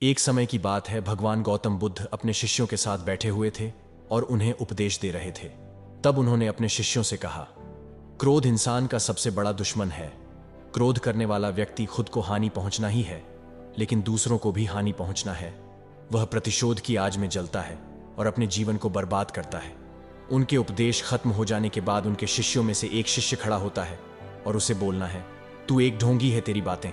एक समय की बात है, भगवान गौतम बुद्ध अपने शिष्यों के साथ बैठे हुए थे और उन्हें उपदेश दे रहे थे। तब उन्होंने अपने शिष्यों से कहा, क्रोध इंसान का सबसे बड़ा दुश्मन है। क्रोध करने वाला व्यक्ति खुद को हानि पहुंचना ही है, लेकिन दूसरों को भी हानि पहुंचना है। वह प्रतिशोध की आग में जलता है और अपने जीवन को बर्बाद करता है। उनके उपदेश खत्म हो जाने के बाद उनके शिष्यों में से एक शिष्य खड़ा होता है और उसे बोलना है, तू एक ढोंगी है, तेरी बातें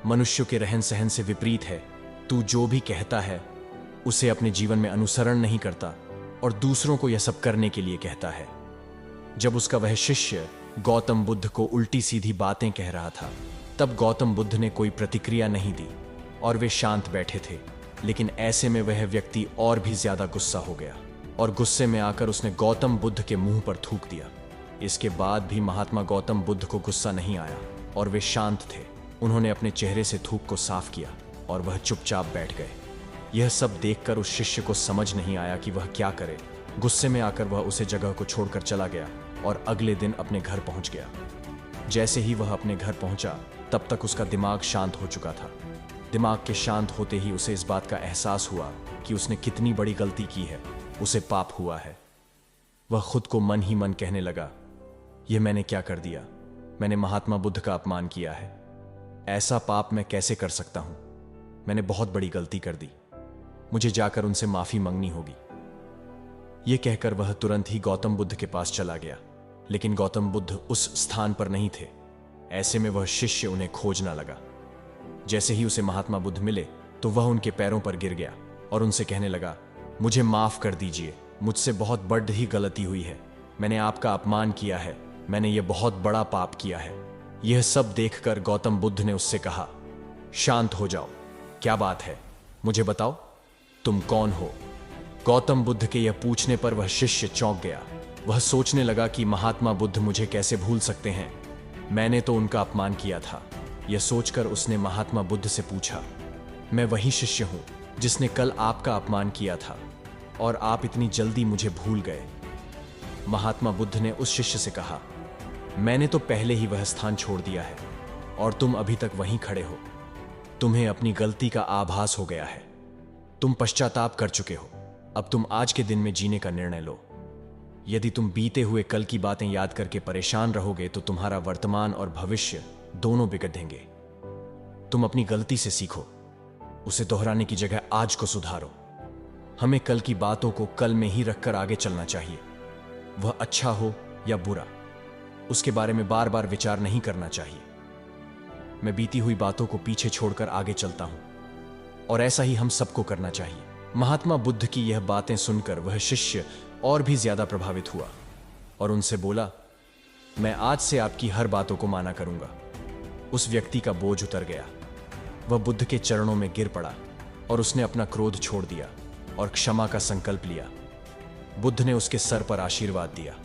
मनुष्यों के रहन सहन से विपरीत है। तू जो भी कहता है उसे अपने जीवन में अनुसरण नहीं करता और दूसरों को यह सब करने के लिए कहता है। जब उसका वह शिष्य गौतम बुद्ध को उल्टी सीधी बातें कह रहा था, तब गौतम बुद्ध ने कोई प्रतिक्रिया नहीं दी और वे शांत बैठे थे। लेकिन ऐसे में वह व्यक्ति और भी ज्यादा गुस्सा हो गया और गुस्से में आकर उसने गौतम बुद्ध के मुंह पर थूक दिया। इसके बाद भी महात्मा गौतम बुद्ध को गुस्सा नहीं आया और वे शांत थे। उन्होंने अपने चेहरे से थूक को साफ किया और वह चुपचाप बैठ गए। यह सब देखकर उस शिष्य को समझ नहीं आया कि वह क्या करे। गुस्से में आकर वह उसे जगह को छोड़कर चला गया और अगले दिन अपने घर पहुंच गया। जैसे ही वह अपने घर पहुंचा, तब तक उसका दिमाग शांत हो चुका था। दिमाग के शांत होते ही उसे इस बात का एहसास हुआ कि उसने कितनी बड़ी गलती की है, उसे पाप हुआ है। वह खुद को मन ही मन कहने लगा, यह मैंने क्या कर दिया? मैंने महात्मा बुद्ध का अपमान किया है। ऐसा पाप मैं कैसे कर सकता हूं? मैंने बहुत बड़ी गलती कर दी। मुझे जाकर उनसे माफी मांगनी होगी। यह कहकर वह तुरंत ही गौतम बुद्ध के पास चला गया, लेकिन गौतम बुद्ध उस स्थान पर नहीं थे। ऐसे में वह शिष्य उन्हें खोजना लगा। जैसे ही उसे महात्मा बुद्ध मिले तो वह उनके पैरों पर गिर गया और उनसे कहने लगा, मुझे माफ कर दीजिए, मुझसे बहुत बड़ी गलती हुई है। मैंने आपका अपमान किया है। मैंने यह बहुत बड़ा पाप किया है। यह सब देखकर गौतम बुद्ध ने उससे कहा, शांत हो जाओ, क्या बात है, मुझे बताओ, तुम कौन हो? गौतम बुद्ध के यह पूछने पर वह शिष्य चौंक गया। वह सोचने लगा कि महात्मा बुद्ध मुझे कैसे भूल सकते हैं? मैंने तो उनका अपमान किया था। यह सोचकर उसने महात्मा बुद्ध से पूछा, मैं वही शिष्य हूं जिसने कल आपका अपमान किया था और आप इतनी जल्दी मुझे भूल गए? महात्मा बुद्ध ने उस शिष्य से कहा, मैंने तो पहले ही वह स्थान छोड़ दिया है और तुम अभी तक वहीं खड़े हो। तुम्हें अपनी गलती का आभास हो गया है। तुम पश्चाताप कर चुके हो। अब तुम आज के दिन में जीने का निर्णय लो। यदि तुम बीते हुए कल की बातें याद करके परेशान रहोगे तो तुम्हारा वर्तमान और भविष्य दोनों बिगड़ेंगे। तुम अपनी गलती से सीखो, उसे दोहराने की जगह आज को सुधारो। हमें कल की बातों को कल में ही रखकर आगे चलना चाहिए। वह अच्छा हो या बुरा, उसके बारे में बार बार विचार नहीं करना चाहिए। मैं बीती हुई बातों को पीछे छोड़कर आगे चलता हूं और ऐसा ही हम सबको करना चाहिए। महात्मा बुद्ध की यह बातें सुनकर वह शिष्य और भी ज्यादा प्रभावित हुआ और उनसे बोला, मैं आज से आपकी हर बातों को माना करूंगा। उस व्यक्ति का बोझ उतर गया। वह बुद्ध के चरणों में गिर पड़ा और उसने अपना क्रोध छोड़ दिया और क्षमा का संकल्प लिया। बुद्ध ने उसके सर पर आशीर्वाद दिया।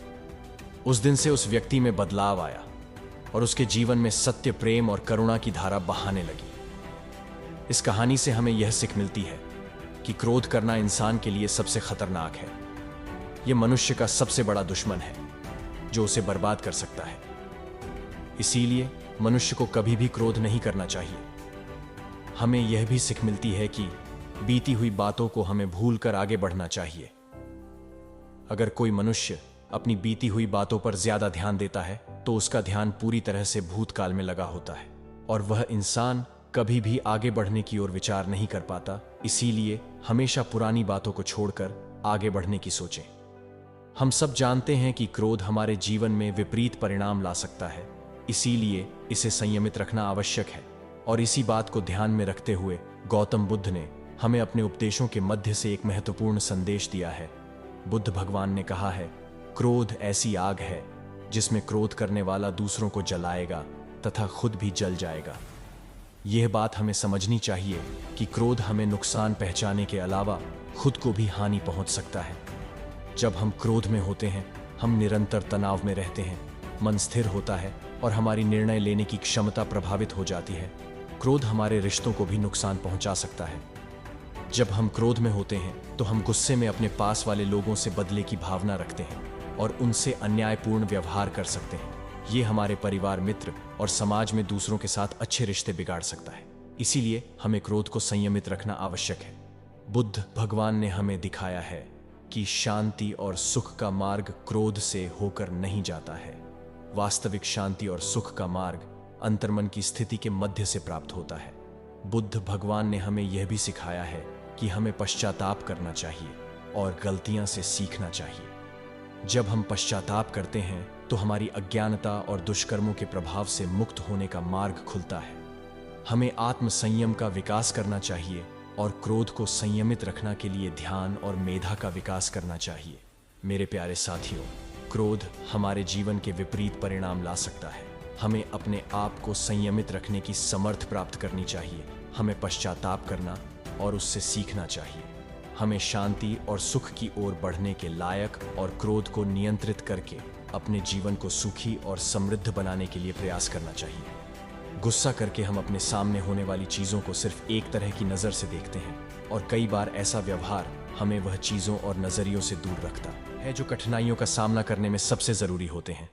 उस दिन से उस व्यक्ति में बदलाव आया और उसके जीवन में सत्य, प्रेम और करुणा की धारा बहाने लगी। इस कहानी से हमें यह सीख मिलती है कि क्रोध करना इंसान के लिए सबसे खतरनाक है। यह मनुष्य का सबसे बड़ा दुश्मन है जो उसे बर्बाद कर सकता है। इसीलिए मनुष्य को कभी भी क्रोध नहीं करना चाहिए। हमें यह भी सीख मिलती है कि बीती हुई बातों को हमें भूलकर आगे बढ़ना चाहिए। अगर कोई मनुष्य अपनी बीती हुई बातों पर ज्यादा ध्यान देता है तो उसका ध्यान पूरी तरह से भूतकाल में लगा होता है और वह इंसान कभी भी आगे बढ़ने की ओर विचार नहीं कर पाता। इसीलिए हमेशा पुरानी बातों को छोड़कर आगे बढ़ने की सोचें। हम सब जानते हैं कि क्रोध हमारे जीवन में विपरीत परिणाम ला सकता है, इसीलिए इसे संयमित रखना आवश्यक है। और इसी बात को ध्यान में रखते हुए गौतम बुद्ध ने हमें अपने उपदेशों के मध्य से एक महत्वपूर्ण संदेश दिया है। बुद्ध भगवान ने कहा है, क्रोध ऐसी आग है जिसमें क्रोध करने वाला दूसरों को जलाएगा तथा खुद भी जल जाएगा। यह बात हमें समझनी चाहिए कि क्रोध हमें नुकसान पहुंचाने के अलावा खुद को भी हानि पहुंच सकता है। जब हम क्रोध में होते हैं, हम निरंतर तनाव में रहते हैं, मन स्थिर होता है और हमारी निर्णय लेने की क्षमता प्रभावित हो जाती है। क्रोध हमारे रिश्तों को भी नुकसान पहुंचा सकता है। जब हम क्रोध में होते हैं तो हम गुस्से में अपने पास वाले लोगों से बदले की भावना रखते हैं और उनसे अन्यायपूर्ण व्यवहार कर सकते हैं। ये हमारे परिवार, मित्र और समाज में दूसरों के साथ अच्छे रिश्ते बिगाड़ सकता है। इसीलिए हमें क्रोध को संयमित रखना आवश्यक है। बुद्ध भगवान ने हमें दिखाया है कि शांति और सुख का मार्ग क्रोध से होकर नहीं जाता है। वास्तविक शांति और सुख का मार्ग अंतर्मन की स्थिति के मध्य से प्राप्त होता है। बुद्ध भगवान ने हमें यह भी सिखाया है कि हमें पश्चाताप करना चाहिए और गलतियां से सीखना चाहिए। जब हम पश्चाताप करते हैं तो हमारी अज्ञानता और दुष्कर्मों के प्रभाव से मुक्त होने का मार्ग खुलता है। हमें आत्म संयम का विकास करना चाहिए और क्रोध को संयमित रखने के लिए ध्यान और मेधा का विकास करना चाहिए। मेरे प्यारे साथियों, क्रोध हमारे जीवन के विपरीत परिणाम ला सकता है। हमें अपने आप को संयमित रखने की समर्थ प्राप्त करनी चाहिए। हमें पश्चाताप करना और उससे सीखना चाहिए। हमें शांति और सुख की ओर बढ़ने के लायक और क्रोध को नियंत्रित करके अपने जीवन को सुखी और समृद्ध बनाने के लिए प्रयास करना चाहिए। गुस्सा करके हम अपने सामने होने वाली चीज़ों को सिर्फ एक तरह की नज़र से देखते हैं और कई बार ऐसा व्यवहार हमें वह चीज़ों और नज़रियों से दूर रखता है जो कठिनाइयों का सामना करने में सबसे ज़रूरी होते हैं।